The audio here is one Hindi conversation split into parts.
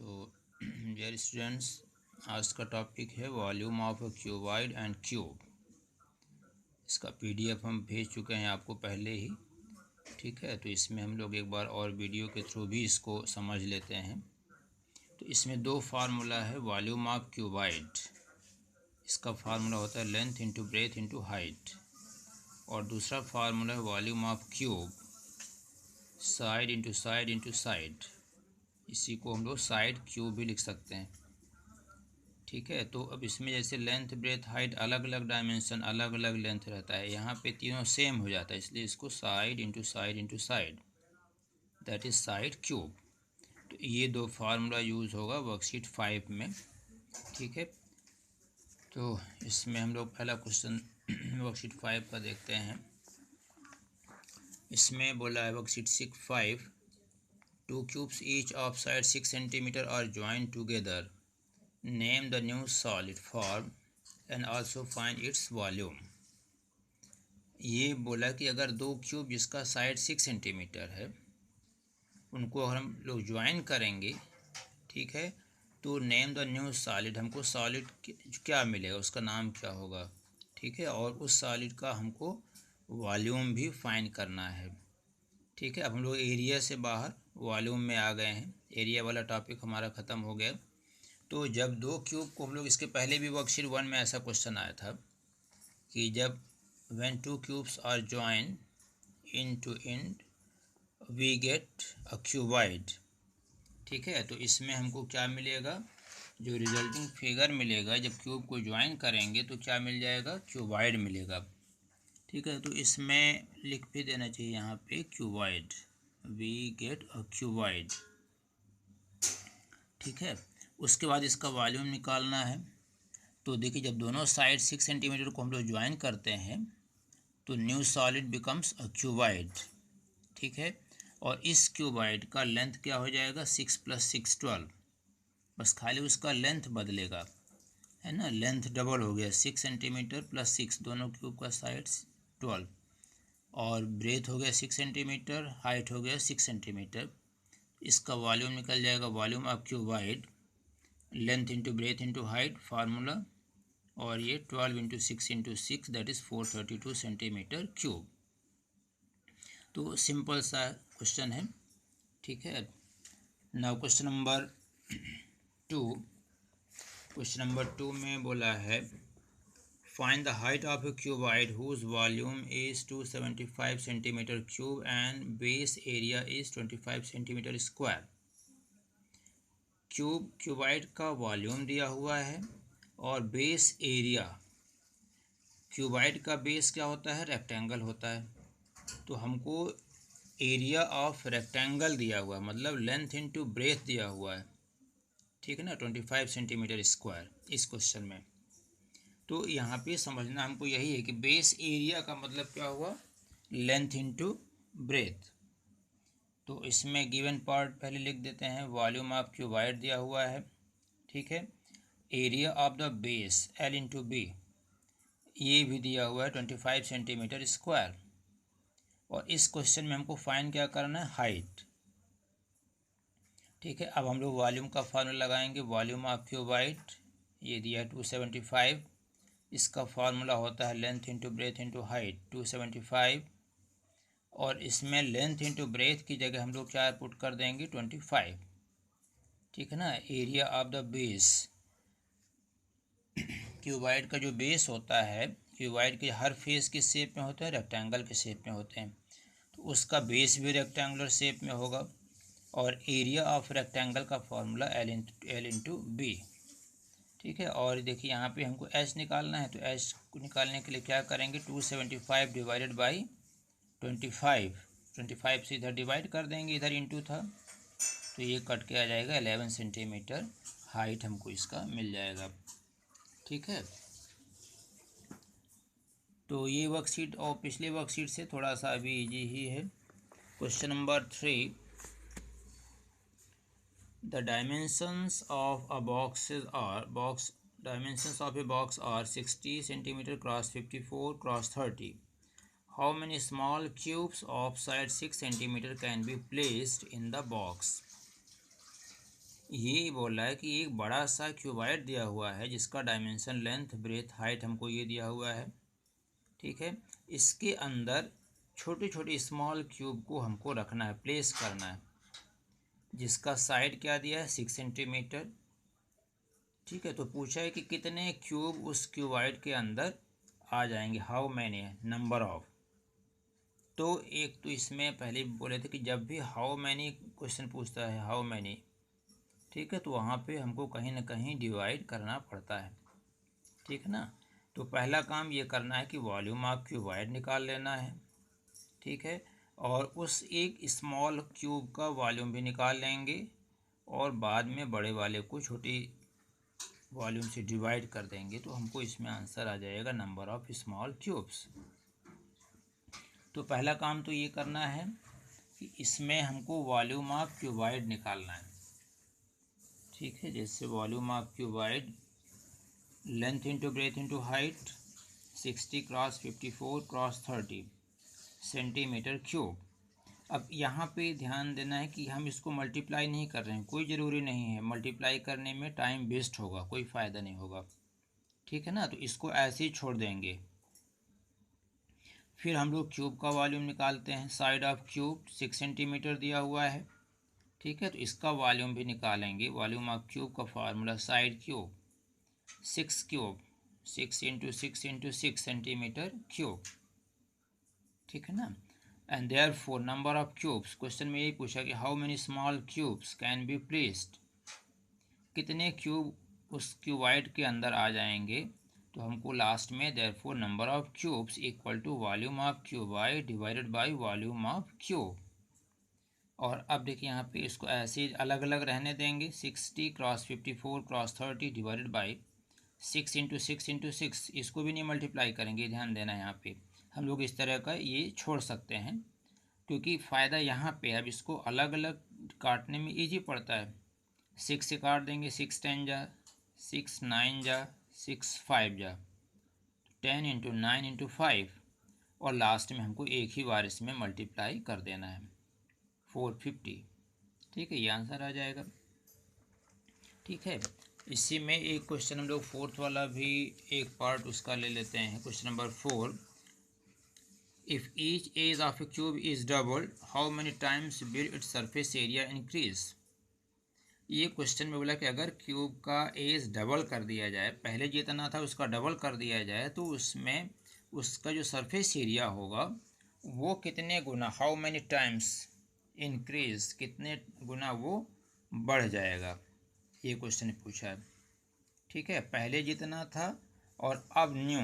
तो डियर स्टूडेंट्स, आज का टॉपिक है volume of a cuboid and cube. इसका पीडीएफ हम भेज चुके हैं आपको पहले ही, ठीक है। तो इसमें हम लोग एक बार और वीडियो के थ्रू भी इसको समझ लेते हैं। तो इसमें दो फार्मूला है वॉल्यूम ऑफ क्यूबॉइड। इसका फार्मूला होता है length into breadth into height, और दूसरा फार्मूला है volume of cube, side into side into side. इसी को हम लोग साइड क्यूब भी लिख सकते हैं, ठीक है। तो अब इसमें जैसे लेंथ ब्रेथ हाइट अलग अलग डायमेंशन अलग अलग लेंथ रहता है, यहाँ पे तीनों सेम हो जाता है, इसलिए इसको side into side into side, that is side cube. तो ये दो फार्मूला यूज़ होगा वर्कशीट 5 में, ठीक है। तो इसमें हम लोग पहला क्वेश्चन वर्कशीट 5 का देखते हैं। इसमें बोला है worksheet 5, two cubes each of side 6 centimetre are joint together, name the new solid form and also find its volume. ये बोला कि अगर दो क्यूब जिसका साइड 6 सेंटीमीटर है उनको अगर हम लोग ज्वाइन करेंगे, ठीक है, तो नेम द न्यू सॉलिड, हमको सॉलिड क्या मिलेगा, उसका नाम क्या होगा, ठीक है। और उस सॉलिड का हमको वॉल्यूम भी फाइंड करना है, ठीक है। अब हम लोग एरिया से बाहर वॉल्यूम में आ गए हैं, एरिया वाला टॉपिक हमारा ख़त्म हो गया। तो जब दो क्यूब को हम लोग, इसके पहले भी वर्कशीट 1 में ऐसा क्वेश्चन आया था कि जब when two cubes are joined end to end we get a cuboid, ठीक है। तो इसमें हमको क्या मिलेगा, जो रिजल्टिंग फिगर मिलेगा जब क्यूब को ज्वाइन करेंगे तो क्या मिल जाएगा, क्यूबॉइड मिलेगा, ठीक है। तो इसमें लिख भी देना चाहिए यहाँ पे cuboid, we get a cuboid, ठीक है। उसके बाद इसका वॉल्यूम निकालना है। तो देखिए जब दोनों साइड 6 सेंटीमीटर को हम लोग ज्वाइन करते हैं तो new solid becomes a cuboid, ठीक है। और इस क्यूबॉइड का लेंथ क्या हो जाएगा, 6 + 6 12, बस खाली उसका लेंथ बदलेगा, है ना। लेंथ डबल हो गया, 6 सेंटीमीटर + 6, दोनों क्यूब का साइड 12, और ब्रेथ हो गया 6 सेंटीमीटर, हाइट हो गया 6 सेंटीमीटर। इसका वॉल्यूम निकल जाएगा, volume of cuboid, length into breadth into height formula, और ये 12 into 6 into 6 that is 432 centimetre cube. तो सिंपल सा क्वेश्चन है, ठीक है। Now question number 2, question number 2 में बोला है find the height of a cuboid whose volume is 275 centimetre cube and base area is 25 centimetre square. Cuboid का वॉल्यूम दिया हुआ है और बेस एरिया, क्यूबॉइड का बेस क्या होता है, रेक्टेंगल होता है, तो हमको एरिया ऑफ रेक्टेंगल दिया हुआ है, मतलब लेंथ इंटू ब्रेथ दिया हुआ है, ठीक है ना, 25 सेंटीमीटर स्क्वायर इस क्वेश्चन में। तो यहाँ पे समझना हमको यही है कि बेस एरिया का मतलब क्या हुआ, लेंथ इंटू ब्रेथ। तो इसमें गिवन पार्ट पहले लिख देते हैं, वॉल्यूम ऑफ क्यूबॉइड दिया हुआ है, ठीक है। Area of the base L into B, ये भी दिया हुआ है 25 सेंटीमीटर स्क्वायर। और इस क्वेश्चन में हमको फाइंड क्या करना है, हाइट, ठीक है। अब हम लोग वॉल्यूम का फार्मूला लगाएंगे, वॉल्यूम ऑफ क्यूबॉइड ये दिया है 275, इसका फार्मूला होता है length into breadth into height 275, और इसमें लेंथ इंटू ब्रेथ की जगह हम लोग क्या पुट कर देंगे, 25, ठीक है ना। Area of the base, cuboid का जो बेस होता है, क्यूबॉइड के हर फेस किस शेप में होते हैं, रेक्टेंगल के शेप में होते हैं, तो उसका बेस भी रेक्टेंगुलर शेप में होगा। और एरिया ऑफ रेक्टेंगल का फॉर्मूला एल इंटू बी, ठीक है। और देखिए यहाँ पे हमको एच निकालना है, तो एच को निकालने के लिए क्या करेंगे, 275 डिवाइडेड बाई 25, 25 से इधर डिवाइड कर देंगे, इधर इंटू था तो ये कट के आ जाएगा 11 सेंटीमीटर हाइट हमको इसका मिल जाएगा, ठीक है। तो ये वर्कशीट और पिछले वर्कशीट से थोड़ा सा अभी इजी ही है। Question number 3, the dimensions of a dimensions of a box are 60 centimeter cross 54 cross 30. How many small cubes of size 6 centimeter can be placed in the box? ये बोला है कि एक बड़ा सा क्यूबाइड दिया हुआ है जिसका डायमेंशन लेंथ ब्रेथ हाइट हमको ये दिया हुआ है, ठीक है। इसके अंदर छोटे छोटे स्मॉल क्यूब को हमको रखना है, प्लेस करना है, जिसका साइड क्या दिया है 6 सेंटीमीटर, ठीक है। तो पूछा है कि कितने क्यूब उस क्यूबाइड के अंदर आ जाएंगे, हाउ मैनी, नंबर ऑफ। तो एक तो इसमें पहले बोले थे कि जब भी हाउ मैनी क्वेश्चन पूछता है, हाउ मैनी, ठीक है, तो वहाँ पे हमको कहीं ना कहीं डिवाइड करना पड़ता है, ठीक है ना। तो पहला काम ये करना है कि वॉल्यूम ऑफ क्यूबाइड निकाल लेना है, ठीक है, और उस एक स्मॉल क्यूब का वॉल्यूम भी निकाल लेंगे और बाद में बड़े वाले को छोटी वॉल्यूम से डिवाइड कर देंगे, तो हमको इसमें आंसर आ जाएगा नंबर ऑफ स्मॉल क्यूब्स। तो पहला काम तो ये करना है कि इसमें हमको वॉल्यूम ऑफ क्यूबाइड निकालना है, ठीक है। जैसे volume of cuboid length into breadth into height 60 cross 54 cross 30 centimetre cube. अब यहाँ पे ध्यान देना है कि हम इसको मल्टीप्लाई नहीं कर रहे हैं, कोई ज़रूरी नहीं है, मल्टीप्लाई करने में टाइम वेस्ट होगा, कोई फ़ायदा नहीं होगा, ठीक है ना। तो इसको ऐसे ही छोड़ देंगे। फिर हम लोग क्यूब का वॉल्यूम निकालते हैं, साइड ऑफ क्यूब 6 सेंटीमीटर दिया हुआ है, ठीक है। तो इसका वॉल्यूम भी निकालेंगे। वॉल्यूम ऑफ क्यूब का formula side cube 6 cube 6 into 6 into 6 centimetre cube, ठीक है ना। And therefore number of cubes, question में यही पूछा कि how many small cubes can be placed, कितने क्यूब उस क्यूबाइड के अंदर आ जाएंगे। तो हमको लास्ट में therefore number of cubes equal to volume of cuboid divided by volume of cube. और अब देखिए यहाँ पे इसको ऐसे अलग अलग रहने देंगे, 60 cross 54 cross 30 divided by 6 into 6 into 6, इसको भी नहीं मल्टीप्लाई करेंगे, ध्यान देना है यहाँ पे। हम लोग इस तरह का ये छोड़ सकते हैं, क्योंकि फ़ायदा यहाँ पे अब इसको अलग अलग काटने में ईजी पड़ता है। 6 से काट देंगे, 6 10 जा, 6 9 जा, 6 5 जा, 10 इंटू 9 इंटू 5, और लास्ट में हमको एक ही बार इसमें मल्टीप्लाई कर देना है 450, ठीक है। ये आंसर आ जाएगा, ठीक है। इसी में एक क्वेश्चन हम लोग फोर्थ वाला भी एक पार्ट उसका ले लेते हैं। Question number 4, if each edge of a cube is doubled how many times will its surface area increase. ये क्वेश्चन में बोला कि अगर क्यूब का एज डबल कर दिया जाए, पहले जितना था उसका डबल कर दिया जाए, तो उसमें उसका जो सरफेस एरिया होगा वो कितने गुना, हाउ मैनी टाइम्स इंक्रीज, कितने गुना वो बढ़ जाएगा, ये क्वेश्चन पूछा है, ठीक है। पहले जितना था और अब न्यू,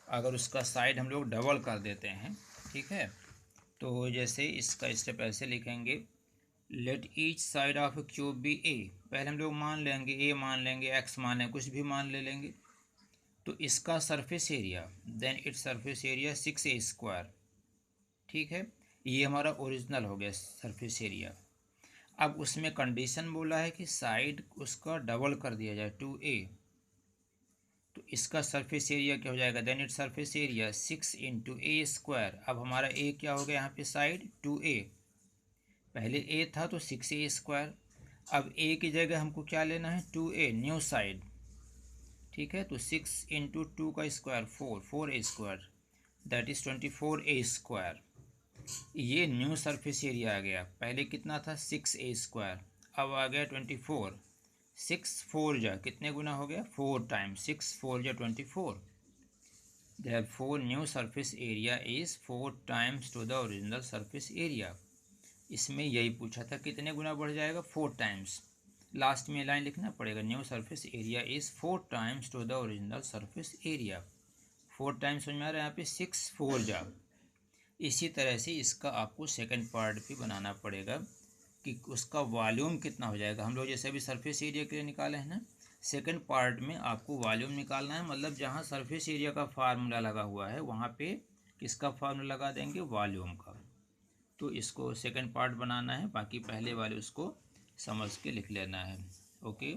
अगर उसका साइड हम लोग डबल कर देते हैं, ठीक है। तो जैसे इसका स्टेप ऐसे लिखेंगे, let each side of a cube be a, पहले हम लोग मान लेंगे ए, मान लेंगे एक्स, मान लेंगे कुछ भी मान ले लेंगे। तो इसका surface area, then its surface area 6a², ठीक है। ये हमारा ओरिजिनल हो गया सरफेस एरिया। अब उसमें कंडीशन बोला है कि साइड उसका डबल कर दिया जाए 2a, तो इसका सरफेस एरिया क्या हो जाएगा, then its surface area 6 into a²। अब हमारा a क्या हो गया यहाँ पे, साइड 2a, पहले a था तो 6a², अब a की जगह हमको क्या लेना है 2a, न्यू साइड, ठीक है। तो 6 इंटू 2 का square 4a², that is 24a²। ये न्यू सरफेस एरिया आ गया, पहले कितना था 6a², अब आ गया 24, 6 4 जा कितने गुना हो गया 4 टाइम्स, 6 4 जा 24, therefore new surface area is 4 times to the original surface area. इसमें यही पूछा था कितने गुना बढ़ जाएगा 4 टाइम्स, लास्ट में लाइन लिखना पड़ेगा, new surface area is 4 times to the original surface area. 4 times समझ में आ रहा है यहाँ पे, 6 4 जा। इसी तरह से इसका आपको सेकंड पार्ट भी बनाना पड़ेगा कि उसका वॉल्यूम कितना हो जाएगा। हम लोग जैसे अभी सरफेस एरिया के लिए निकाले हैं ना, सेकंड पार्ट में आपको वॉल्यूम निकालना है, मतलब जहाँ सरफेस एरिया का फार्मूला लगा हुआ है वहाँ पे किसका फार्मूला लगा देंगे, वॉल्यूम का। तो इसको सेकंड पार्ट बनाना है, बाकी पहले वाले उसको समझ के लिख लेना है, ओके।